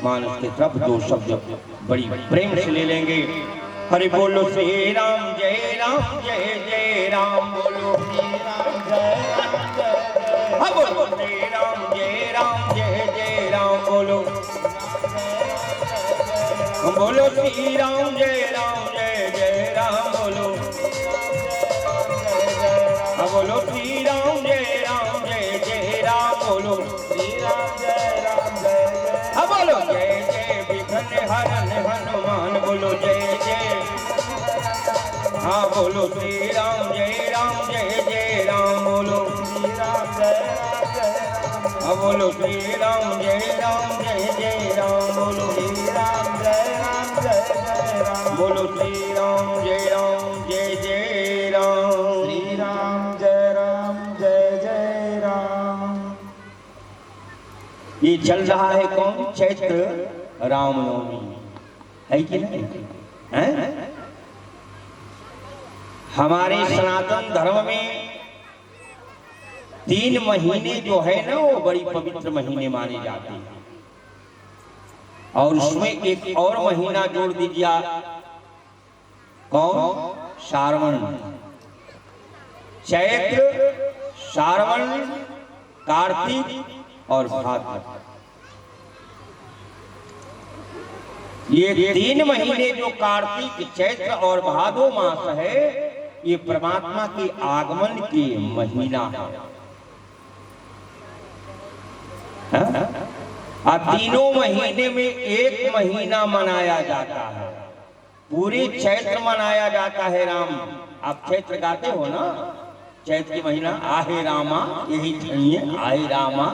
मानस की तरफ दो शब्द बड़ी प्रेम से ले लेंगे। हरि बोलो श्री राम जय राम बोलो श्री राम जय राम बोलो श्री राम जय राम बोलो श्री राम जय राम बोलो बोलो श्री राम जय राम बोलो श्री राम जय राम बोलो जय विघ्न हरन हनुमान बोलो जय हाँ बोलो श्री राम जय राम बोलो श्री राम जय बोलो श्री राम जय राम बोलो श्री राम जय राम बोलो श्री राम जय राम श्री राम जय राम। ये चल रहा है कौन? चैत्र रामनवमी है कि नहीं है? हमारे सनातन धर्म में 3 महीने जो है ना वो बड़ी पवित्र महीने माने जाते हैं और उसमें एक और महीना जोड़ दीजिए। कौन? श्रावण। चैत्र, श्रावण, कार्तिक और भाद्र, ये 3 महीने जो कार्तिक, चैत्र और भादो मास है ये परमात्मा के आगमन के महीना है। तीनों महीने में एक महीना मनाया जाता है। पूरे चैत्र मनाया जाता है राम। आप चैत्र गाते हो ना? चैत्र की महीना आहे रामा, यही चाहिए आहे रामा।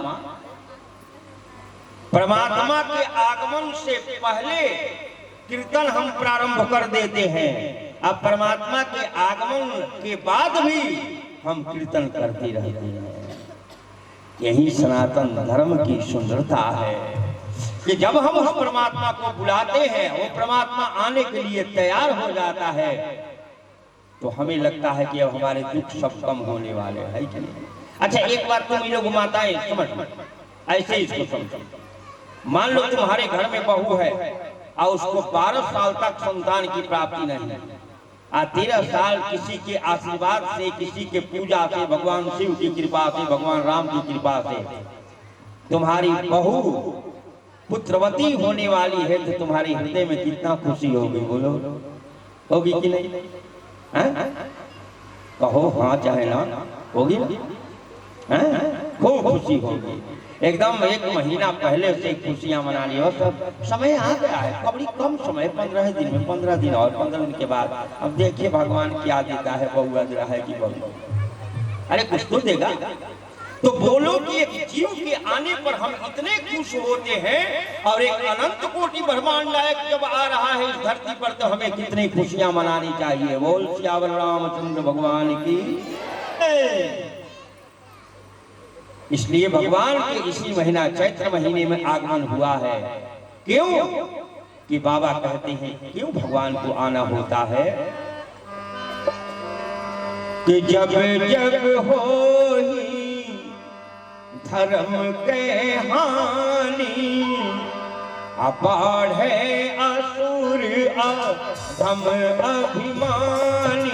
परमात्मा के आगमन से पहले कीर्तन हम प्रारंभ कर देते हैं। अब परमात्मा के आगमन के बाद भी हम कीर्तन करते रहते हैं। यही सनातन धर्म की सुंदरता है कि जब हम उस परमात्मा को बुलाते हैं, वो परमात्मा आने के लिए तैयार हो जाता है तो हमें लगता है कि अब हमारे दुख सब कम होने वाले हैं कि नहीं? अच्छा एक बात तुम ये लोग माताएं समझ, ऐसे इसको समझो। मान लो तुम्हारे घर में बहू है और उसको 12 साल तक संतान की प्राप्ति नहीं, 13 साल किसी के आशीर्वाद से, किसी के पूजा से, भगवान शिव की कृपा से, भगवान राम की कृपा से तुम्हारी बहू पुत्रवती होने वाली है तो तुम्हारे हृदय में कितना खुशी होगी? बोलो होगी कि नहीं? कहो हाँ चाहे ना, होगी ना? खूब खुशी होगी। एकदम 1 महीना पहले से खुशियां मना ली। और सब समय आ गया है, बड़ी कम समय, 15 दिन में, 15 दिन और 15 दिन के बाद अब देखिए भगवान क्या देता है, बउआ दे रहा है कि बहू, अरे कुछ तो देगा। तो बोलो कि एक जीव के आने पर हम इतने खुश होते हैं और एक अनंत कोटि ब्रह्मांड नायक जब आ रहा है इस धरती पर तो हमें कितनी खुशियां मनानी चाहिए। बोल सियावर रामचंद्र भगवान की। इसलिए भगवान के इसी महीना चैत्र महीने में आगमन हुआ है। क्यों? कि बाबा कहते हैं क्यों भगवान को आना होता है कि जब जब हो धर्म के हानि बढ़े असुर अधम अभिमानी।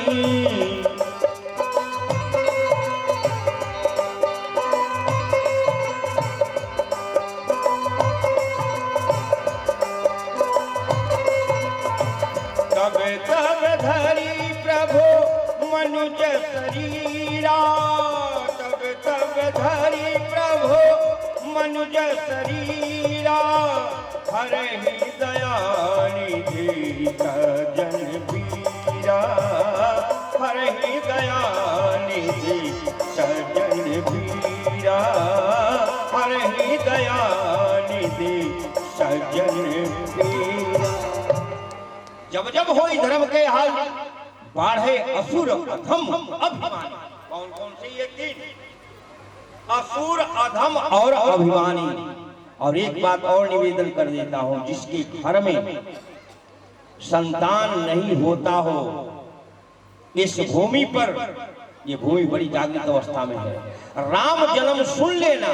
तब तब धरी प्रभु मनुज शरीरा, तब तब धरी प्रभु मनुज शरीरा, हरहि दया निधि सज्जन वीरा, हरहि दया निधि सज्जन वीरा, हरहि दया निधि सज्जन वीरा। जब जब हो धर्म के हाल बाढ़े असुर अधम अभिमानी। कौन कौन से ये 3? असुर, अधम और अभिमानी। और एक बात और निवेदन कर देता हूं, जिसके घर में संतान नहीं होता हो, इस भूमि पर, ये भूमि बड़ी जागृत अवस्था में है, राम जन्म सुन लेना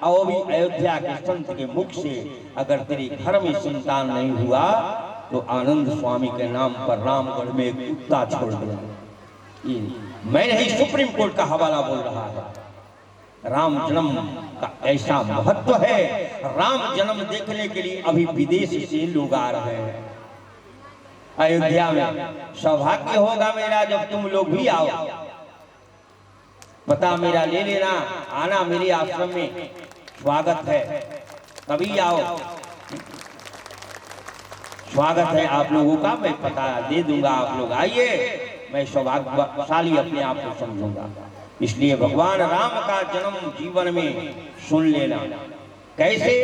और वो भी अयोध्या के संत के मुख से, अगर तेरे घर में संतान नहीं हुआ तो आनंद स्वामी के नाम पर रामगढ़ में एक कुत्ता छोड़ दिया। ये मैं नहीं, सुप्रीम कोर्ट का हवाला बोल रहा है। राम जन्म का ऐसा महत्व है, राम जन्म देखने के लिए अभी विदेश से लोग आ रहे हैं अयोध्या में। सौभाग्य होगा मेरा जब तुम लोग भी आओ, पता मेरा ले लेना, आना मेरे आश्रम में, स्वागत है, कभी आओ, स्वागत है आप लोगों का, मैं पता दे दूंगा, आप लोग आइए, मैं सौभाग्यशाली अपने आप को समझूंगा। इसलिए भगवान राम का जन्म जीवन में सुन लेना। कैसे?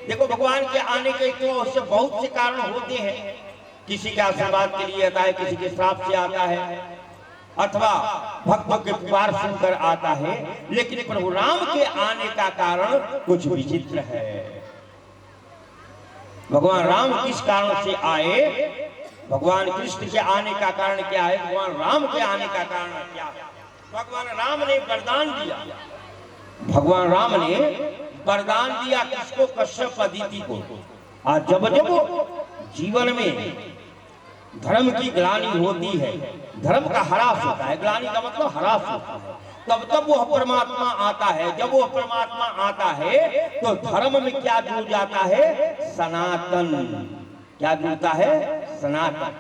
देखो, भगवान के आने के तो उससे बहुत से कारण होते हैं। किसी के आशीर्वाद के लिए आता है, किसी के श्राप से आता है, अथवा भक्तों के पुकार सुनकर आता है। लेकिन प्रभु राम के आने का कारण कुछ विचित्र है। भगवान राम किस कारण से आए, भगवान कृष्ण के आने का कारण क्या है, भगवान राम के आने का कारण क्या है? भगवान राम ने वरदान दिया, भगवान राम ने वरदान दिया किसको? कश्यप अदिति को। आज जब जब जीवन में धर्म की ग्लानि होती है, धर्म का ह्रास होता है, ग्लानि का मतलब ह्रास होता है, तब तब वह परमात्मा आता है। जब वो परमात्मा आता है तो धर्म में क्या जुड़ जाता है? सनातन। क्या जुड़ता है? सनातन।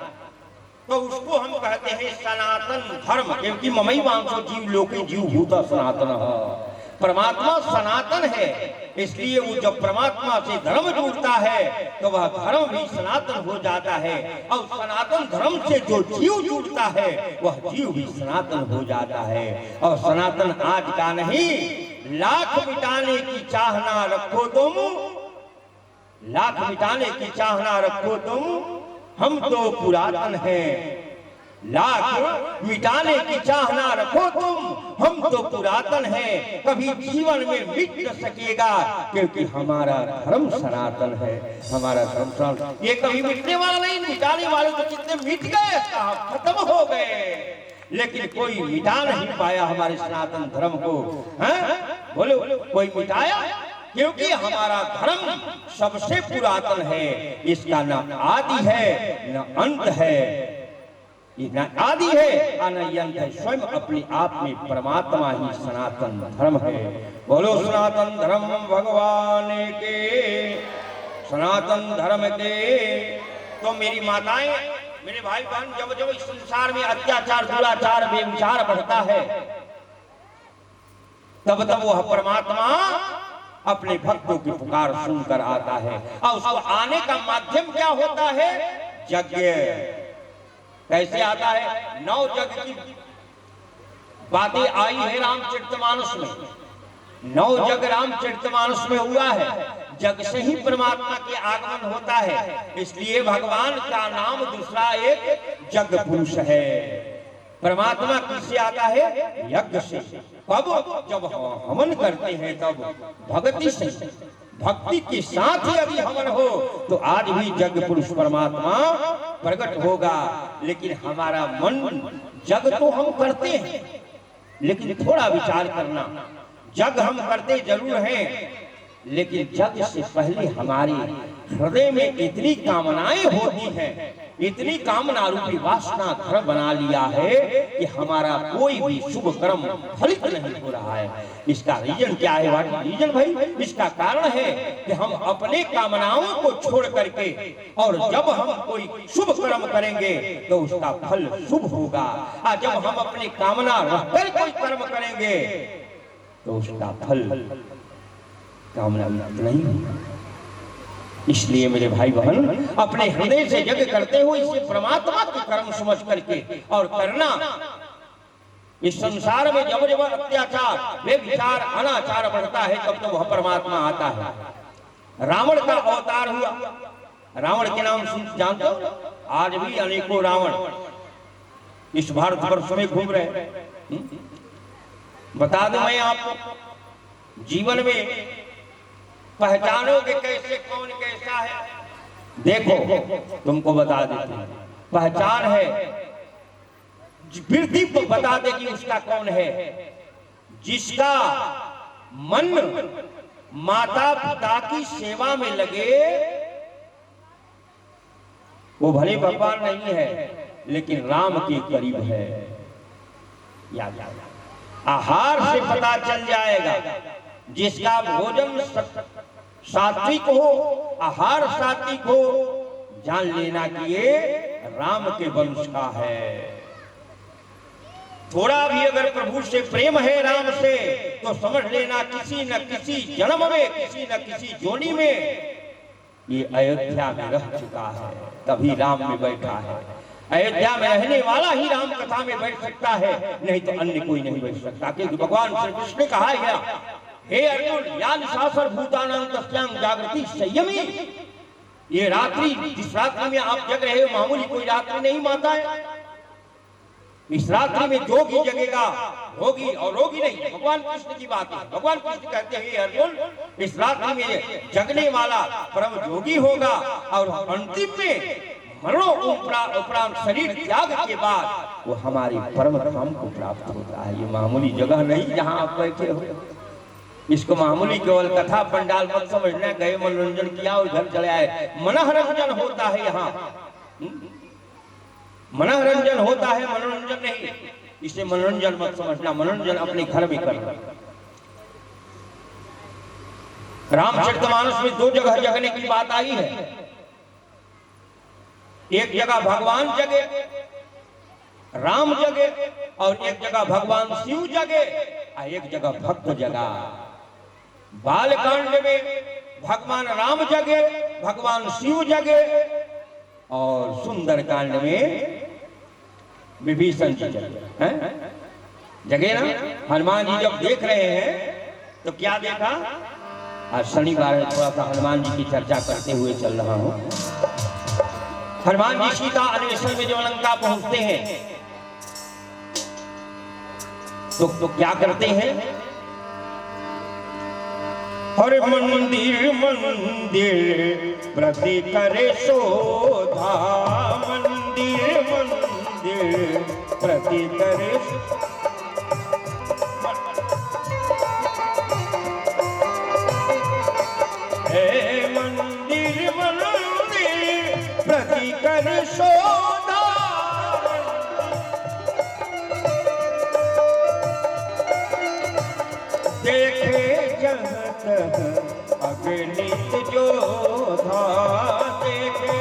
तो उसको हम कहते हैं सनातन धर्म, क्योंकि ममई वांसो जीव लोके जीव भूता सनातन। परमात्मा सनातन है, इसलिए वो जब परमात्मा से धर्म जुड़ता है तो वह धर्म भी सनातन हो जाता है। और सनातन धर्म से जो जीव जुड़ता है वह जीव भी सनातन हो जाता है। और सनातन आज का नहीं, लाख मिटाने की चाहना रखो तुम, लाख मिटाने की चाहना रखो तुम, हम तो पुरातन हैं। लाख मिटाने की चाहना रखो तुम, हम तो पुरातन हैं, कभी जीवन में मिट न सकेगा, क्योंकि हमारा धर्म सनातन है। हमारा धर्म सनातन, ये कभी मिटने वाला नहीं। मिटाने वाले तो कितने मिट गए, खत्म हो गए, लेकिन कोई मिटा नहीं पाया हमारे सनातन धर्म को। बोलो, कोई मिटाया? क्योंकि हमारा धर्म सबसे पुरातन है, इसका न आदि है न अंत है, न आदि है न अंत है, स्वयं अपने आप में परमात्मा ही सनातन धर्म है। बोलो सनातन धर्म भगवान के, सनातन धर्म के। तो मेरी माताएं, मेरे भाई बहन, जब जब इस संसार में अत्याचार, दुराचार, बेविचार बढ़ता है, तब तब वह परमात्मा अपने भक्तों की पुकार सुनकर आता है। और उसको आने का माध्यम क्या होता है? यज्ञ। कैसे आता है? 9 यज्ञ की बातें आई है रामचरितमानस में। 9 यज्ञ रामचरितमानस में हुआ है। जग से ही परमात्मा के आगमन होता है, इसलिए भगवान का नाम दूसरा एक जग पुरुष है। परमात्मा किससे आता है? यज्ञ से। कब? जब हवन करते हैं तब भक्ति से, भक्ति के साथ ही अभी हवन हो तो आज भी जग पुरुष परमात्मा प्रकट होगा। लेकिन हमारा मन, जग तो हम करते हैं, लेकिन थोड़ा विचार करना, जग हम करते जरूर हैं, लेकिन जग से पहले हमारे हृदय में इतनी कामनाएं होती हैं, इतनी कामना रूपी वासना घर बना लिया है कि हमारा कोई भी शुभ कर्म फलित नहीं हो रहा है। इसका रीजन क्या है? व्हाट रीजन भाई? इसका कारण है कि हम अपने कामनाओं को छोड़ करके, और जब हम कोई शुभ कर्म करेंगे तो उसका फल शुभ होगा, और जब हम अपनी कामना रखकर कोई कर्म करेंगे तो उसका फल कामना नहीं होगा। इसलिए मेरे भाई बहन, अपने हृदय से यज्ञ करते हुए इसे परमात्मा के कर्म समझ करके और करना। इस संसार में जब जब अत्याचार, बेविचार, अनाचार बढ़ता है तब तो वह परमात्मा आता है। रावण का अवतार हुआ, रावण के नाम सुन जानते हो? आज भी अनेकों रावण इस भारतवर्ष में घूम रहे। बता दूं मैं आपको, जीवन में पहचानोगे कैसे कौन कैसा है? देखो, तुमको बता देते हैं, पहचान है, वृद्धि बता देगी उसका कौन है। जिसका मन माता पिता की सेवा में लगे, वो भले भगवान नहीं है लेकिन राम के करीब है। याद आहार से पता चल जाएगा, जिसका भोजन सात्विक हो, आहार सात्विक हो, जान लेना कि ये राम के वंश का है। थोड़ा भी अगर प्रभु से प्रेम है, राम से, तो समझ लेना किसी न किसी जन्म में, किसी न किसी जोनी में ये अयोध्या में रह चुका है, तभी राम में बैठा है। अयोध्या में रहने वाला ही राम कथा में बैठ सकता है, नहीं तो अन्य कोई नहीं बैठ सकता। क्योंकि भगवान श्री कृष्ण ने कहा है, हे अर्जुन, या निशाचर भूतानां तस्यां जागृति संयमी। ये रात्रि, जिस रात्रि में आप जग रहे हो, मामूली कोई रात्रि नहीं माता है। इस रात्रि में जोगी जगेगा, होगी और रोगी नहीं। भगवान कृष्ण की बात है। भगवान कृष्ण कहते हैं, अर्जुन, इस रात्रि में जगने वाला परम जोगी होगा और अंतिम में मरणों उपरांत शरीर त्याग के बाद वो हमारे परम धाम को प्राप्त होता है। ये मामूली जगह नहीं जहाँ आप बैठे हो। इसको मामूली केवल कथा पंडाल मत समझना, गए मनोरंजन किया और घर चले आए। मनोरंजन होता है यहाँ, मनोरंजन होता है, मनोरंजन नहीं। इसे मनोरंजन मत समझना, मनोरंजन अपने घर में करना। रामचरितमानस में 2 जगह जगने की बात आई है। एक जगह भगवान जगे, राम जगे, और एक जगह भगवान शिव जगे, और एक जगह भक्त जगा। बालकांड में भगवान राम जगे, भगवान शिव जगे, और सुंदर कांड में विभीषण जी जगे ना। हनुमान जी जब देख रहे हैं तो क्या देखा? आज शनिवार है, थोड़ा सा हनुमान जी की चर्चा करते हुए चल रहा हूं। हनुमान जी सीता अन्वेषण में जब लंका पहुंचते हैं तो क्या करते हैं? हर मंदिर मंदिर प्रति करे शोधा, मंदिर मंदिर प्रति करे। हे मंदिर मंदिर प्रति करे शोधा, देखे जगत अगणित जोधा, देखे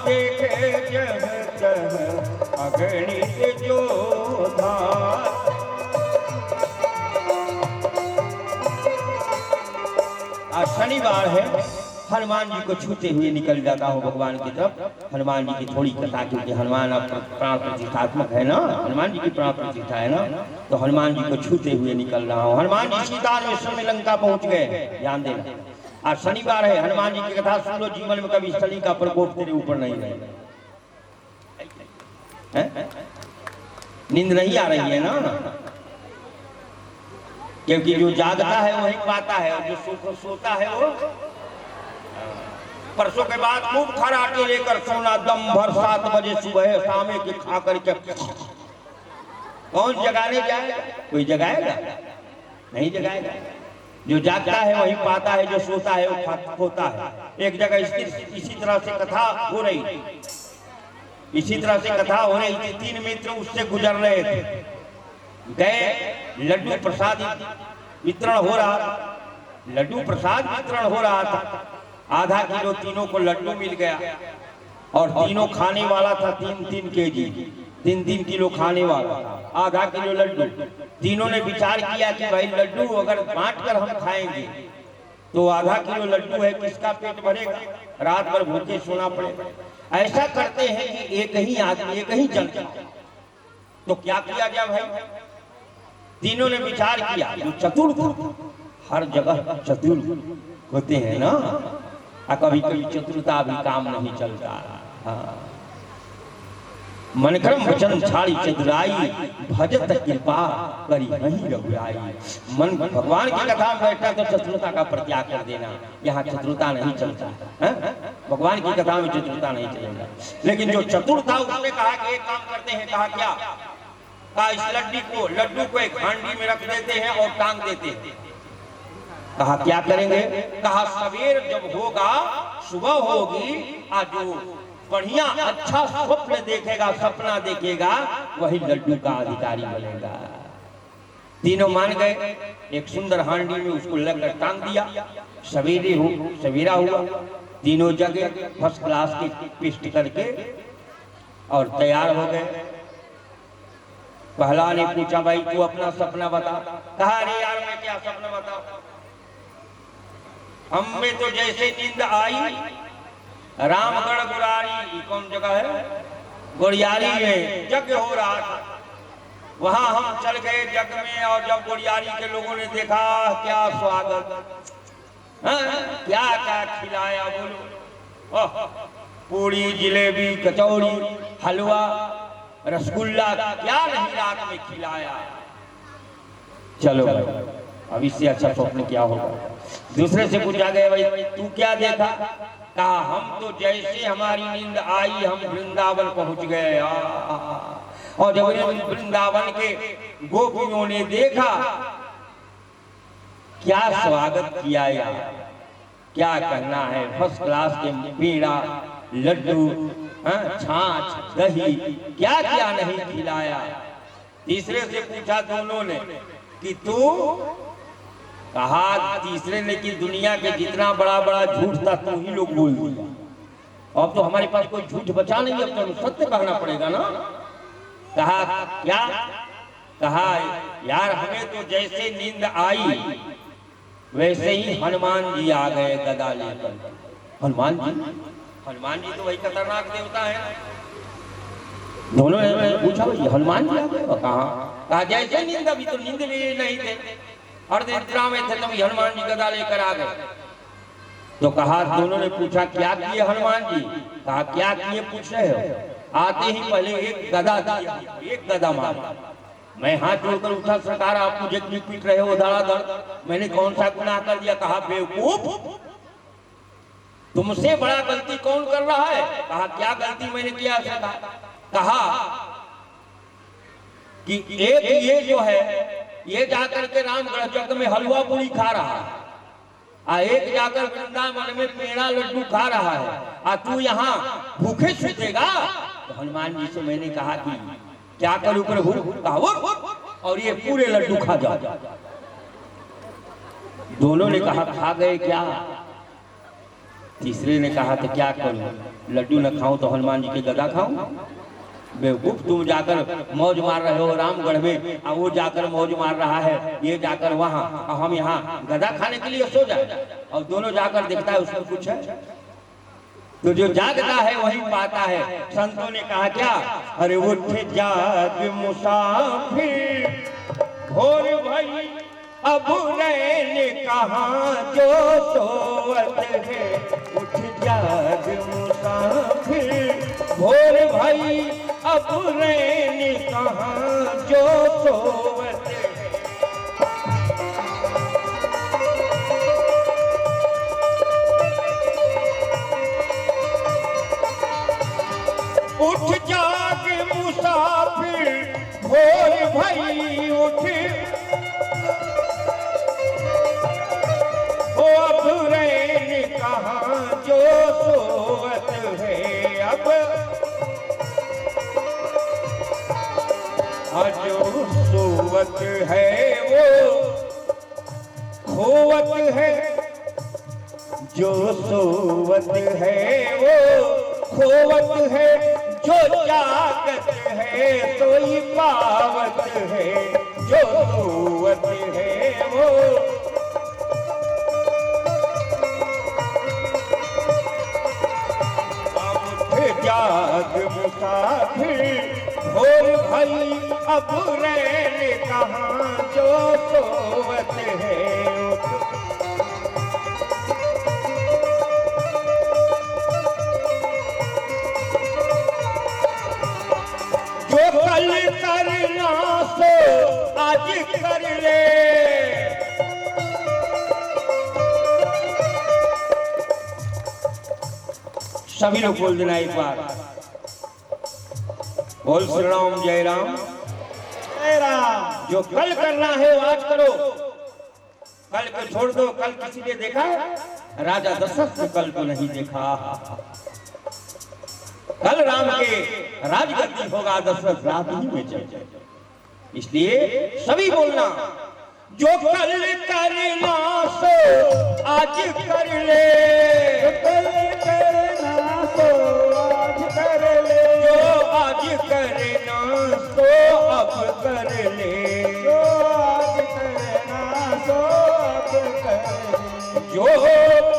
देखे जगत अगणित जोधा। आज शनिवार है, हनुमान जी को छूते हुए निकल जाता हूँ भगवान की तरफ। हनुमान जी की थोड़ी कथा, क्योंकि हनुमान प्राण प्रतिष्ठात्मक है ना, हनुमान जी की प्राण प्रतिष्ठा है ना, तो हनुमान जी को छूते हुए निकल रहा हूँ। हनुमान जी सीता अन्वेषण में लंका पहुंच गए, ध्यान देना। आज शनिवार है, हनुमान जी की कथा सुन लो। जीवन में कभी शनि का प्रकोप तेरे ऊपर नहीं रहेगा। नींद नहीं आ रही है ना, क्योंकि जो जागता है वही पाता है, और जो सोता है वो। परसों के बाद खूब खराटे लेकर सोना, दम भर 7 बजे सुबह शामे के खा करके। कौन जगाने जाएगा? कोई जगाएगा? नहीं जगाएगा। जो जागता है वही पाता है, जो सोता है वो खोता है। एक जगह इसी तरह से कथा हो रही थी, इसी तरह से कथा हो रही थी। 3 मित्र उससे गुजर रहे थे, गए, लड्डू प्रसाद वितरण हो रहा था। लड्डू प्रसाद वितरण हो रहा था। आधा किलो तीनों को लड्डू मिल गया, और तीनों खाने वाला था 3-3 केजी, 3-3 किलो खाने वाला, आधा किलो लड्डू। तीनों ने विचार किया कि भाई लड्डू अगर बांटकर हम खाएंगे तो आधा किलो लड्डू है, किसका पेट भरेगा? रात भर भूखे सोना पड़ेगा। ऐसा करते हैं कि एक ही आदमी, एक ही जन, तो क्या किया जाए भाई? तीनों ने विचार किया, जो चतुर, हर जगह चतुर होते हैं ना, कभी कभी चतुरता भी काम नहीं चलता। हाँ। मन क्रम वचन छाड़ी चतुराई, भजत कृपा करी नहीं रघुराई। मन भगवान की कथा में बैठा तो चतुरता का प्रत्याग कर देना, यहाँ चतुरता नहीं चलता है? भगवान की कथा में चतुरता नहीं चलेगा। लेकिन जो चतुर था उसने कहा कि एक काम करते हैं। कहा क्या? कहा इस लड्डू को एक हांडी में रख देते हैं और टांग देते हैं। कहा क्या करेंगे? कहा सवेर जब होगा, सुबह होगी, आज जो बढ़िया अच्छा स्वप्न देखेगा, सपना देखेगा, वही लड्डू का अधिकारी बनेगा। तीनों मान गए। एक सुंदर हांडी में उसको लगकर टांग दिया। सवेरा हुआ, तीनों जगह फर्स्ट क्लास की पेस्ट करके और तैयार हो गए। पहला ने पूछा भाई तू अपना सपना बता। कहा अरे यार मैं क्या सपना बताऊं, हमें तो जैसे नींद आई, रामगढ़ गुरारी कौन जगह है, गुड़ियारी में यज्ञ हो रहा था, वहां हम चल गए यज्ञ में। और जब गुड़ियारी के लोगों ने देखा क्या स्वागत, क्या क्या खिलाया बोलो, पूरी जिलेबी कचौड़ी हलवा रसगुल्ला, क्या नहीं रात में खिलाया। चलो अब इससे अच्छा स्वप्न क्या होगा। दूसरे से पूछा गया भाई तू क्या देखा? कहा हम तो जैसे हमारी नींद आई हम वृंदावन पहुंच गए। और जब वृंदावन के गोपियों ने देखा क्या स्वागत किया यार, क्या कहना है, फर्स्ट क्लास के पेड़ा लड्डू छाछ दही क्या क्या नहीं खिलाया। तीसरे से पूछा दोनों ने कि तू, कहा तीसरे ने कि दुनिया के जितना बड़ा बड़ा झूठ था तू ही लोग बोल दिया, अब तो हमारे पास कोई झूठ बचा नहीं, अब तो सत्य कहना पड़ेगा ना। कहा क्या? कहा यार हमें तो जैसे नींद आई वैसे ही हनुमान जी आ गए गदा लेकर। हनुमान जी तो वही खतरनाक देवता है। दोनों ने पूछा भाई हनुमान जी आ गए? कहा जैसे नींद, अभी तो नींद लिए नहीं थे, अर्धनिद्रा में थे, तभी हनुमान जी गदा लेकर आ गए। तो कहा दोनों ने पूछा क्या किए हनुमान जी? कहा क्या किए पूछ रहे हो? आते ही पहले एक गदा दिया, एक गदा मारा। मैं हाथ जोड़कर उठा, सरकार आप मुझे क्यों पीट रहे हो धड़ाधड़, मैंने कौन सा गुनाह कर दिया? कहा बेवकूफ, तुमसे बड़ा गलती कौन कर रहा है? कहा क्या गलती मैंने किया? कहा कि एक ये जो है ये जाकर के रामगढ़ यज्ञ में हलवा पूरी खा रहा है, एक जाकर वृंदावन में पेड़ा लड्डू खा रहा है, और तू यहाँ भूखे सूतेगा। तो हनुमान जी से मैंने कहा कि क्या करूं प्रभु? कहा और ये पूरे लड्डू खा जाओ। दोनों ने कहा खा गए क्या? तीसरे ने कहा तो क्या करूं, लड्डू न खाऊं तो हनुमान जी के गदा खाऊं? बेवकूफ, तुम जाकर मौज मार रहे हो रामगढ़ में, और वो जाकर मौज मार रहा है, ये जाकर वहां, और हम यहाँ गदा खाने के लिए सो जाए। और दोनों जाकर देखता है उसमें कुछ है, तो जो जागता है वही पाता है। संतों ने कहा क्या? अरे उठ जाग मुसाफिर भोर भई अब रैन कहाँ जो सोवत है, उठ जाग मुसाफिर भोर भई अब रैन कहाँ जो सोवत है। उठ जाग मुसाफिर भोर भई उठ, हो अब रैन कहाँ जो सोवत है। अब जो सोवत है वो खोवत है, जो सोवत है वो खोवत है, जो जागत है सोई पावत है, जो सोवत है वो। उठ जाग मुसाफिर भोर भई अब रैन कहाँ जो सोवत है। जो कल करना सो आज कर ले, सभी लोग बोल देना एक बार, बोल श्री राम जय राम। जो कल करना है वो आज करो, कल को छोड़ दो। कल किसी ने देखा है? राजा दशरथ ने कल को नहीं देखा। कल राम के राजगद्दी होगा, दशरथ रात ही में चल जाए। इसलिए सभी बोलना, जो कल करना सो आज कर ले, जो कल करना सो आज कर ले, जो आज करना सो अब कर ले, जो आज करना सो अब कर ले, जो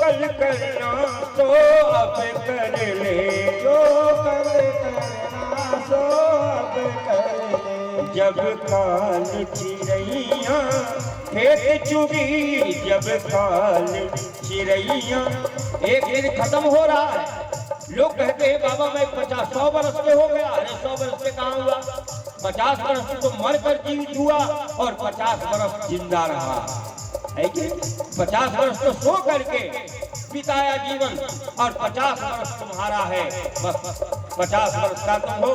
कल करना सो अब कर ले, जो कल करना सो अब कर ले। जब काल चिड़ैया खेत चुगी, जब काल चिड़ैया, एक दिन खत्म हो रहा है। लोग कहते हैं बाबा मैं 50-100 बरस के हो गया। अरे 100 बरस के कहाँ हुआ? 50 बरस तो मर कर जीवित हुआ और 50 बरस जिंदा रहा है कि 50 बरस तो सो करके बिताया जीवन और 50 बरस तुम्हारा है। बस 50 बरस का तुम हो।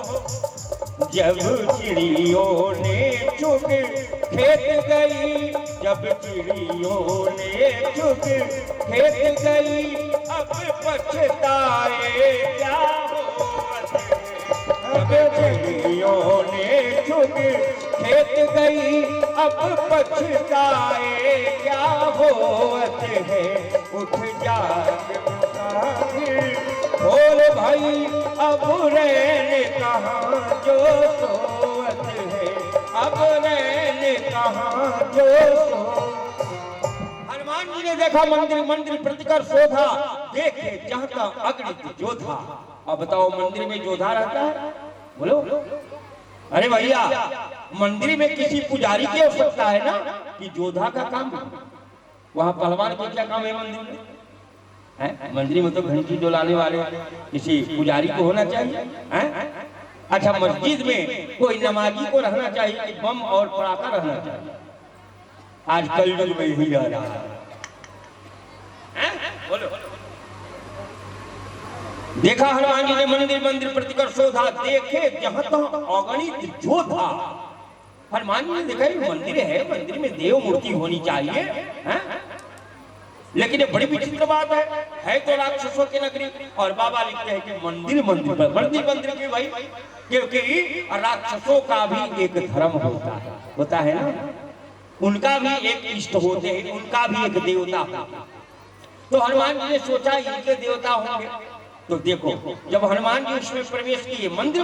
जब चिड़ियों ने चुग खेत गई, जब चिड़ियों ने चुग खेत गई, अब पछताए क्या होत है। जब चिड़ियों ने चुग खेत गई, अब पछताए क्या होत है। उठ जाग मुसाफिर बोल भाई, अब रहने कहाँ जो सोवत है, अब रहने कहाँ जो सो। हनुमान जी ने देखा मंदिर मंदिर प्रतिकर शोधा, देखे जहाँ का अगणित जोधा। अब बताओ मंदिर में जोधा रहता है? बोलो। अरे भैया मंदिर में किसी पुजारी की आवश्यकता है ना कि जोधा का काम। वहाँ पहलवान का क्या काम है मंदिर में? मंदिर में तो घंटी डोलाने वाले किसी पुजारी को होना चाहिए। अच्छा मस्जिद में कोई नमाजी को रहना चाहिए कि बम और पटाखा रहना चाहिए? आज कल युग में यही रह रहा है। बोलो। देखा हनुमान जी ने मंदिर मंदिर प्रतिकर शोधा, देखे जहां तहां अगणित जोधा। हनुमान जी ने देखा ये मंदिर है, मंदिर में देव मूर्ति होनी चाहिए। लेकिन ये बड़ी विचित्र बात है तो राक्षसों की नगरी। और बाबा लिखते हैं कि मंदिर मंदिर पर मंदिर मंदिर की भाई, क्योंकि राक्षसों का भी एक धर्म होता है ना, उनका भी एक इष्ट होते हैं, उनका भी एक देवता होता। तो हनुमान जी ने सोचा इनके देवता होंगे। तो देखो जब हनुमान जी उसमें प्रवेश किए मंदिर